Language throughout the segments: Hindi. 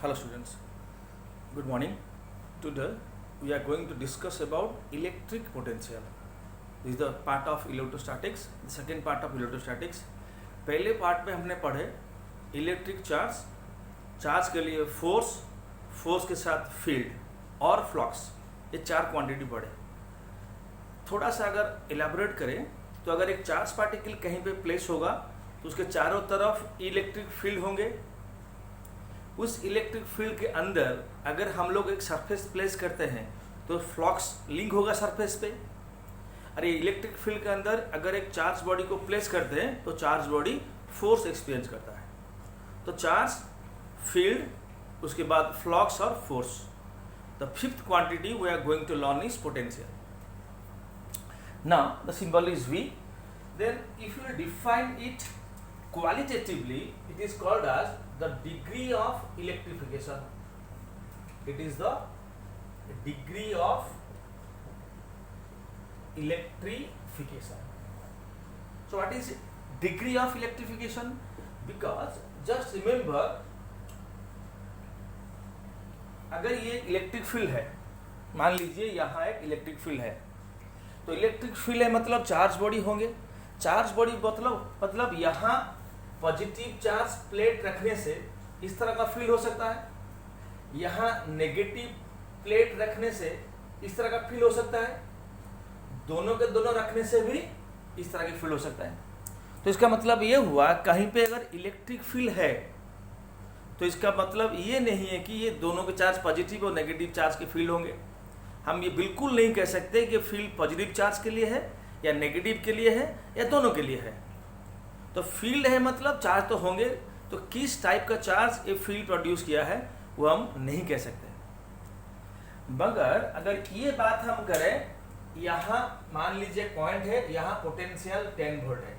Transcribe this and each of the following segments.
Hello students, good morning. Today we are going to discuss about electric potential. This is the part of electrostatics, the second part of electrostatics. पहले पार्ट में हमने पढ़े इलेक्ट्रिक चार्ज, चार्ज के लिए फोर्स, फोर्स के साथ फील्ड और फ्लक्स, ये चार क्वांटिटी पढ़े. थोड़ा सा अगर एलैबोरेट करें तो अगर एक चार्ज पार्टिकल कहीं पे प्लेस होगा तो उसके चारों तरफ इलेक्ट्रिक फील्ड होंगे. उस इलेक्ट्रिक फील्ड के अंदर अगर हम लोग एक सरफेस प्लेस करते हैं तो फ्लक्स लिंक होगा सरफेस पे. अरे इलेक्ट्रिक फील्ड के अंदर अगर एक चार्ज बॉडी को प्लेस करते हैं तो चार्ज बॉडी फोर्स एक्सपीरियंस करता है. तो चार्ज, फील्ड, उसके बाद फ्लक्स और force. The fifth quantity we are going to learn is potential. Now the symbol is V. Then if you define it qualitatively, it is called as the degree of electrification. It is the degree of electrification. So what is degree of electrification? Because just remember, अगर ये इलेक्ट्रिक फील्ड है, मान लीजिए यहाँ एक इलेक्ट्रिक फील्ड है, तो इलेक्ट्रिक फील्ड है मतलब चार्ज बॉडी होंगे. चार्ज बॉडी मतलब यहाँ पॉजिटिव चार्ज प्लेट रखने से इस तरह का फील्ड हो सकता है, यहाँ नेगेटिव प्लेट रखने से इस तरह का फील्ड हो सकता है, दोनों के दोनों रखने से भी इस तरह की फील्ड हो सकता है. तो इसका मतलब ये हुआ कहीं पे अगर इलेक्ट्रिक फील्ड है तो इसका मतलब ये नहीं है कि ये दोनों के चार्ज पॉजिटिव और नेगेटिव चार्ज के फील्ड होंगे. हम ये बिल्कुल नहीं कह सकते कि फील्ड पॉजिटिव चार्ज के लिए है या नेगेटिव के लिए है या दोनों के लिए है. तो फील्ड है मतलब चार्ज तो होंगे, तो किस टाइप का चार्ज ये फील्ड प्रोड्यूस किया है वो हम नहीं कह सकते. मगर अगर ये बात हम करें, यहाँ मान लीजिए पॉइंट है, यहाँ पोटेंशियल 10 वोल्ट है,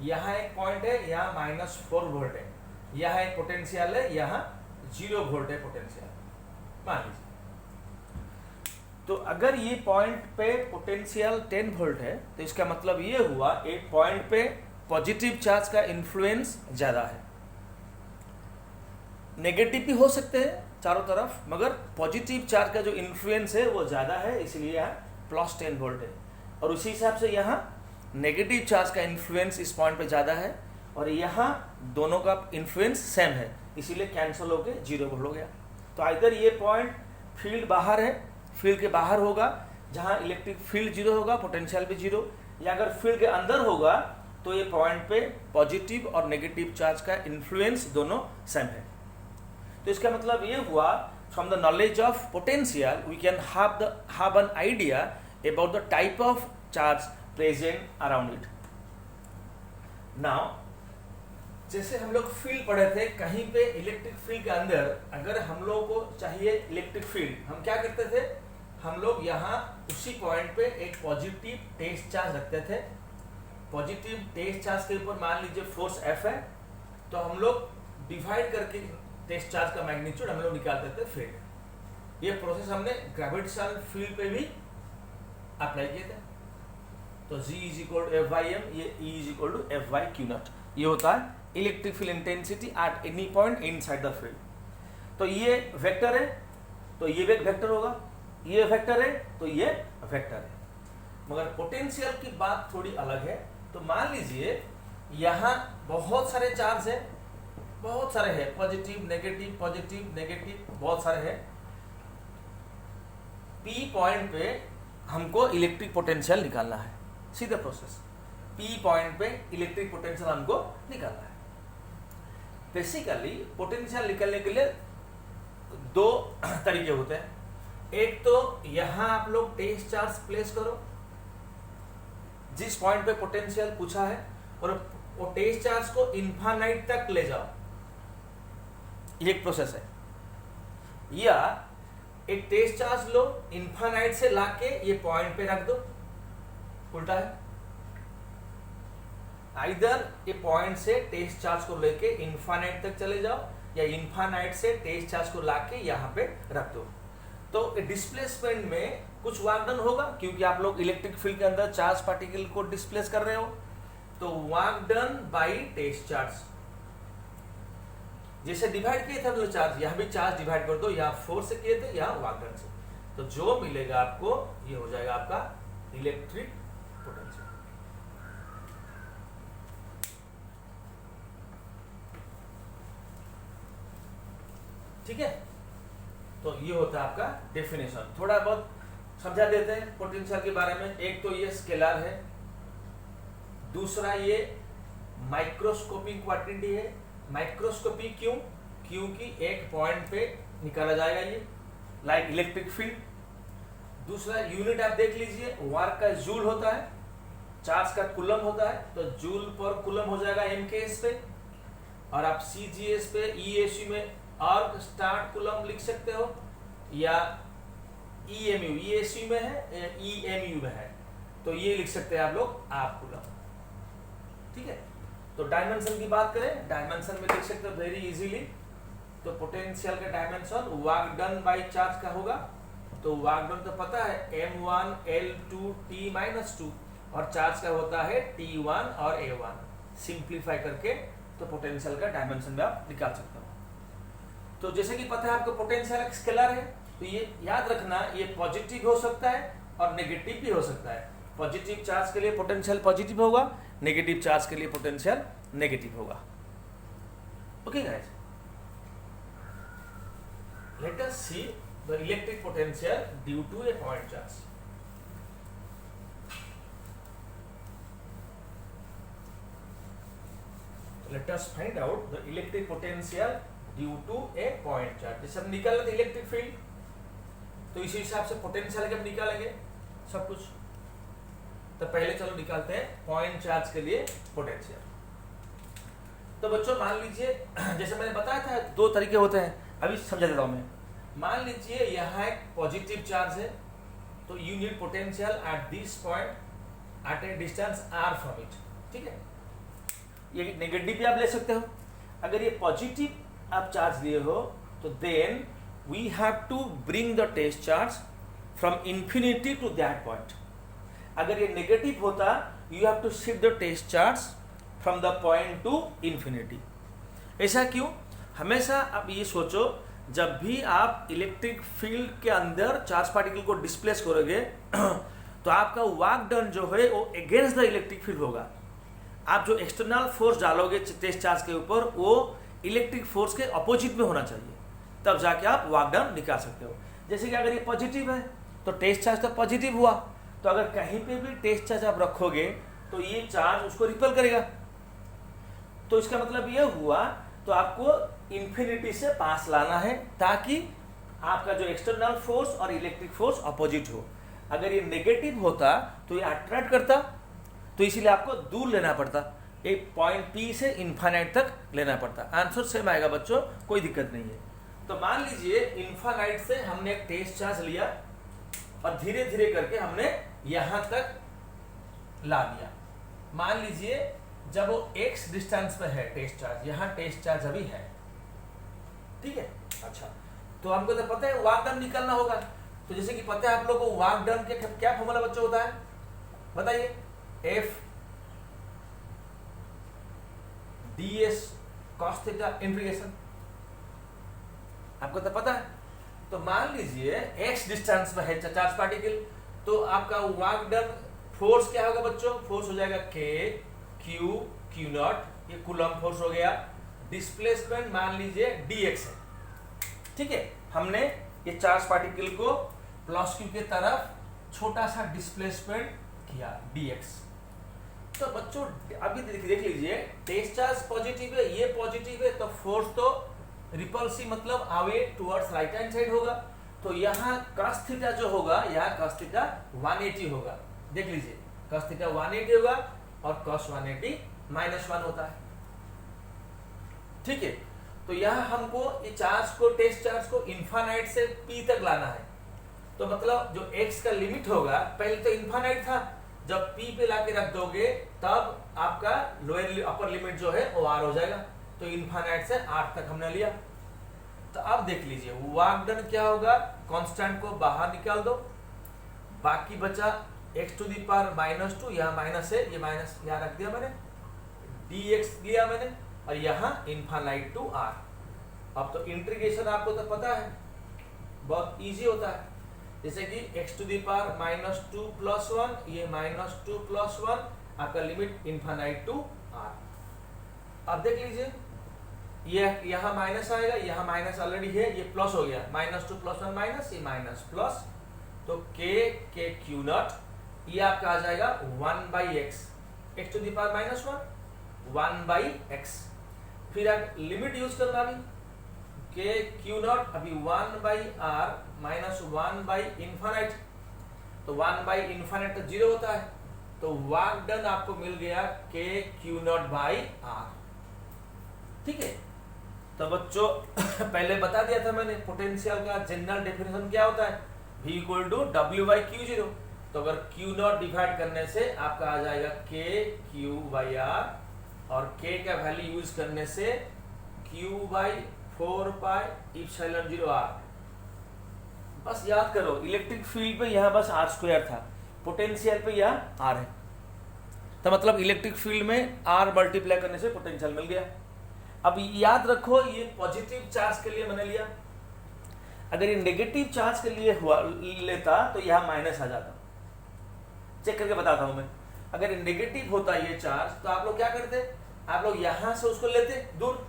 यहाँ एक पॉइंट है, यहाँ -4 वोल्ट है, यहाँ एक पोटेंशियल है, यहाँ 0 वोल्ट है पोटेंशियल मान लीजिए. तो अगर ये पॉइंट पे पोटेंशियल 10 वोल्ट है तो इसका मतलब ये हुआ एक पॉइंट पे पॉजिटिव चार्ज का इन्फ्लुएंस ज़्यादा है. नेगेटिव भी हो सकते हैं चारों तरफ, मगर पॉजिटिव चार्ज का जो इन्फ्लुएंस है वो ज़्यादा है, इसलिए यहाँ +10 वोल्ट है. और उसी हिसाब से यहाँ नेगेटिव चार्ज का इन्फ्लुएंस इस पॉइंट पे ज़्यादा है और यहाँ दोनों का इन्फ्लुएंस सेम है, इसीलिए कैंसिल होकर 0 वोल्ट हो गया. तो इधर ये पॉइंट फील्ड बाहर है, फील्ड के बाहर होगा जहाँ इलेक्ट्रिक फील्ड 0 होगा, पोटेंशियल भी 0, या अगर फील्ड के अंदर होगा तो ये पॉइंट पे पॉजिटिव और नेगेटिव चार्ज का इन्फ्लुएंस दोनों सेम है. तो इसका मतलब ये हुआ from the knowledge of potential we can have an idea about the type of charge present around it. Now जैसे हम लोग फील्ड पढ़े थे, कहीं पे इलेक्ट्रिक फील्ड के अंदर अगर हम लोगों को चाहिए इलेक्ट्रिक फील्ड, हम क्या करते थे, हम लोग यहाँ उसी पॉइंट पे एक पॉजिटिव टेस्ट चार्ज रखते थे. पॉजिटिव टेस्ट चार्ज के ऊपर मान लीजिए फोर्स F है, तो हम लोग डिवाइड करके टेस्ट चार्ज का मैग्नीट्यूड हम लोग निकालते थे फील्ड. ये प्रोसेस हमने ग्रेविटेशनल फील्ड पे भी अप्लाई किए थे. तो G = F/m, ये E = F/q0, ये होता है electric field intensity at any point inside the field. तो ये वेक्टर है तो ये एक वेक्टर होगा, ये वेक्टर है तो ये वेक्टर है. मगर पोटेंशियल की बात थोड़ी अलग है. तो मान लीजिए यहाँ बहुत सारे चार्ज है, बहुत सारे हैं, पॉजिटिव नेगेटिव बहुत सारे हैं. P पॉइंट पे हमको इलेक्ट्रिक पोटेंशियल निकालना है, सीधा प्रोसेस. P पॉइंट पे इलेक्ट्रिक पोटेंशियल हमको निकालना है. बेसिकली पोटेंशियल निकालने के लिए दो तरीके होते हैं. एक तो यहाँ आप लोग टेस्ट चार्ज प्लेस करो जिस पॉइंट पे पोटेंशियल पूछा है, और वो टेस्ट चार्ज को इन्फानाइट तक ले जाओ, ये एक प्रोसेस है. या एक टेस्ट चार्ज लो, इन्फानाइट से लाके ये पॉइंट पे रख दो, उल्टा है. आइदर ये पॉइंट से टेस्ट चार्ज को लेके इन्फानाइट तक चले जाओ, या इन्फानाइट से टेस्ट चार्ज को लाके यहाँ पे रख दो. तो डिस्प्लेसमेंट में कुछ वर्क डन होगा, क्योंकि आप लोग इलेक्ट्रिक फील्ड के अंदर चार्ज पार्टिकल को डिस्प्लेस कर रहे हो. तो work done by test charge. जैसे डिवाइड किए थे हम लोग चार्ज, यहाँ भी चार्ज डिवाइड कर दो, यहाँ फोर्स से किए थे, यहाँ वर्क डन से, तो जो मिलेगा आपको ये हो जाएगा आपका इलेक्ट्रिक पोटेंशियल। ठीक है, तो ये होता है आपका डेफिनेशन। थोड़ा बहुत समझा देते हैं पोटेंशियल के बारे में। एक तो ये स्केलर है, दूसरा ये माइक्रोस्कोपिक क्वांटिटी है। माइक्रोस्कोपिक क्यों? क्योंकि एक पॉइंट पे निकाला जाएगा ये, लाइक इलेक्ट्रिक फील्ड। दूसरा यूनिट आप देख लीजिए, वर्क का जूल होता है, चार्ज का कूलम होता है, तो जूल पर कूलम हो जाएगा MKS पे, और आप CGS पे ESU में अर्क स्टार्ट कूलम लिख सकते हो, या EMU ESU में है, EMU में है, तो ये लिख सकते हैं आप लोग आप कूलम। ठीक है, तो डायमेंशन की बात करें, डायमेंशन में लिख सकते हो वेरी इजीली। तो पोटेंशियल का dimension work done by charge का होगा, तो वर्क डन तो पता है M1 L2 T-2, और चार्ज का होता है T1 और A1। सिंप्लीफाई करके तो पोटेंशियल का डायमेंशन में आप निकाल सकते हो। तो जैसे कि पता है आपको पोटेंशियल एक स्केलर है, तो ये याद रखना, ये पॉजिटिव हो सकता है और नेगेटिव भी हो सकता है। पॉजिटिव चार्ज के लिए पोटेंशियल पॉजिटिव होगा, नेगेटिव चार्ज के लिए पोटेंशियल नेगेटिव होगा। Okay guys, let us see the electric potential due to a point charge. Let us find out the electric potential due to a point charge. जैसे हम निकाल रहे थे इलेक्ट्रिक फील्ड, तो इसी हिसाब से पोटेंशियल के हम निकालेंगे सब कुछ। तो पहले चलो निकालते हैं पॉइंट चार्ज के लिए पोटेंशियल। तो बच्चों मान लीजिए, जैसे मैंने बताया था दो तरीके होते हैं, अभी समझा देता हूं मैं। मान लीजिए यहाँ एक पॉजिटिव चार्ज है, तो you need potential at this point at a distance r from it. ठीक है, ये नेगेटिव भी आप ले सकते हो। अगर ये पॉजिटिव आप चार्ज लिए हो, तो then we have to bring the test charge from infinity to that point. अगर ये नेगेटिव होता, you have to shift the test charge from the point to infinity. ऐसा क्यों? हमेशा आप ये सोचो, जब भी आप इलेक्ट्रिक फील्ड के अंदर चार्ज पार्टिकल को डिस्प्लेस करोगे तो आपका वर्क डन जो है वो अगेंस्ट द इलेक्ट्रिक फील्ड होगा। आप जो एक्सटर्नल फोर्स डालोगे टेस्ट चार्ज के ऊपर, वो इलेक्ट्रिक फोर्स के अपोजिट में होना चाहिए, तब जाके आप वर्क डन निकाल सकते हो। जैसे कि अगर ये पॉजिटिव है तो टेस्ट चार्ज तो पॉजिटिव हुआ, तो अगर कहीं पे भी टेस्ट चार्ज आप रखोगे तो ये चार्ज उसको रिपेल करेगा। तो इसका मतलब ये हुआ, तो आपको इंफिनिटी से पास लाना है, ताकि आपका जो एक्सटर्नल फोर्स और इलेक्ट्रिक फोर्स अपोजिट हो। अगर ये नेगेटिव होता तो ये अट्रैक्ट करता, तो इसीलिए आपको दूर लेना पड़ता, एक पॉइंट P से इन्फानाइट तक लेना पड़ता। आंसर सेम आएगा बच्चों, कोई दिक्कत नहीं है। तो मान लीजिए इन्फानाइट से हमने एक टेस्ट चार्ज लिया और धीरे धीरे करके हमने यहां तक ला दिया। मान लीजिए जब वो x डिस्टेंस पे है टेस्ट चार्ज, यहां टेस्ट चार्ज अभी है। ठीक है, अच्छा, तो हमको तो पता है वर्क डन निकालना होगा। तो जैसे कि पता है आप लोगों को वर्क डन के क्या फॉर्मूला बच्चों होता है, बताइए। F ds cos theta integration, आपको तो पता है। तो मान लीजिए x डिस्टेंस में है चार्ज पार्टिकल, तो आपका वर्क डन फोर्स क्या होगा बच्चों? फोर्स हो जाएगा K Q नॉट, ये कूलम फोर्स हो गया। डिस्प्लेसमेंट मान लीजिए dx है। ठीक है, हमने ये चार्ज पार्टिकल को प्लस Q के तरफ छोटा सा डिस्प्लेसमेंट किया dx। तो बच्चों अभी देख लीजिए, टेस्ट चार्ज पॉजिटिव है, ये पॉजिटिव है, तो फोर्स तो रिपल्सिव मतलब away towards right hand side होगा। तो यहाँ cos थीटा जो होगा, यहाँ cos थीटा 180 होगा। देख लीजिए cos थीटा 180 होगा और cos 180 -1 होता है। ठीक है, तो यहाँ हमको ये चार्ज को, टेस्ट चार्ज को इन्फानाइट से P तक लाना है। तो मतलब जो x का लिमिट होगा, पहले तो इन्फानाइट था, जब P पे लाके रख दोगे तब आपका लोअर अपर लिमिट जो है वो R हो जाएगा। तो इन्फानाइट से R तक हमने लिया। तो अब देख लीजिए वर्क डन क्या होगा, कांस्टेंट को बाहर निकाल दो, बाकी बचा x टू दी पावर -2, यहाँ माइनस है, ये माइनस यहाँ रख दिया मैंने, dx लिया मैंने, और यहाँ इन्फानाइट टू R। अब तो इंटीग्रेशन आपको तो पता है, बहुत इजी होता है। जैसे कि x टू दी पावर -2 + 1, ये -2 + 1, आपका लिमिट इन्फानाइट टू r। अब देख लीजिए, ये यहाँ माइनस आएगा, यहाँ माइनस ऑलरेडी है, ये प्लस हो गया, -2 + 1 माइनस, ये माइनस प्लस, तो k क्यू नॉट, ये आपका आ जाएगा 1/x, x to the power -1 1/x। फिर आप लिमिट यूज करना भी, k क्यू नॉट अभी 1/r -1/∞, तो 1/∞ तो 0 होता है, तो वर्क डन आपको मिल गया k क्यू नॉट r। ठीक है, तो बच्चों पहले बता दिया था मैंने, पोटेंशियल का जनरल डेफिनेशन क्या होता है, v = W/Q0। तो अगर Q नॉट डिवाइड करने से आपका आ जाएगा k Q/r, और k का वैल्यू यूज करने से Q/4πε0r। बस याद करो, इलेक्ट्रिक फील्ड पे यहाँ बस r² था, पोटेंशियल पे यहाँ r है, तो मतलब इलेक्ट्रिक फील्ड में r मल्टीप्लाई करने से पोटेंशियल मिल गया। अब याद रखो, ये पॉजिटिव चार्ज के लिए मैंने लिया, अगर ये नेगेटिव चार्ज के लिए हुआ लेता तो यहाँ माइनस आ जाता। चेक करके बताता हूं मैं, अगर ये नेगेटिव होता ये चार्ज तो आप लोग क्या करते, आप लोग यहाँ से उसको लेते दूर,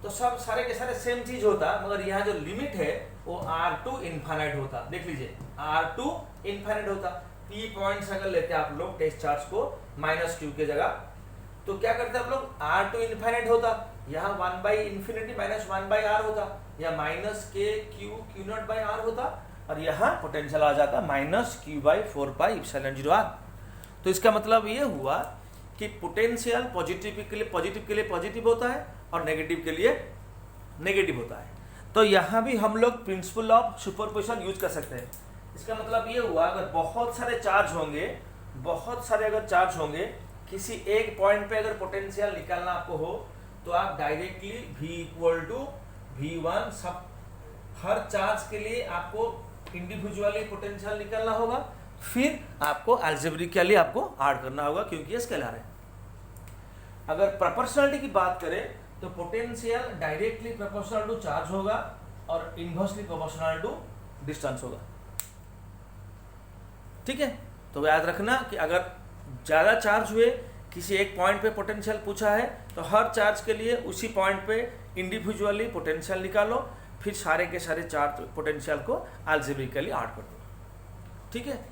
तो सब सारे के सारे सेम चीज होता, मगर यहाँ जो लिमिट है वो r2 इन्फानाइट होता। देख लीजिए, r2 इन्फानाइट होता। p पॉइंट्स अगर लेते हैं आप लोग टेस्ट चार्ज को -q के जगह, तो क्या करते आप लोग, r2 इन्फानाइट होता, यहाँ 1/∞ -1/r होता, या -k/Q0/r होता, और यहाँ पोटेंशियल आ जाता -q/4πε0r। तो इसका मतलब ये हुआ कि पोटेंशियल पॉजिटिव के लिए पॉजिटिव होता है और नेगेटिव के लिए नेगेटिव होता है। तो यहाँ भी हम लोग प्रिंसिपल ऑफ सुपरपोजिशन यूज कर सकते हैं। इसका मतलब ये हुआ, अगर बहुत सारे चार्ज होंगे, किसी एक पॉइंट पे अगर पोटेंशियल निकालना आपको हो, तो आप डायरेक्टली v = v1, सब हर चार्ज के लिए आपको इंडिविजुअली पोटेंशियल निकालना होगा, फिर आपको अलजेब्रिकली आपको ऐड करना होगा, क्योंकि ये स्केलर है। अगर प्रोपोर्शनलिटी की बात करें तो potential directly proportional to charge होगा और इनवर्सली प्रोपोर्शनल टू डिस्टेंस होगा। ठीक है, तो याद रखना कि अगर ज़्यादा चार्ज हुए, किसी एक पॉइंट पे पोटेंशियल पूछा है, तो हर चार्ज के लिए उसी पॉइंट पे इंडिविजुअली पोटेंशियल निकालो, फिर सारे के सारे चार्ज पोटेंशियल को अलजेब्रिकली ऐड कर दो। ठीक है,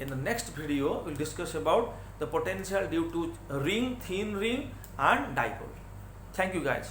in the next video will discuss about the potential due to ring, thin ring and dipole. Thank you guys.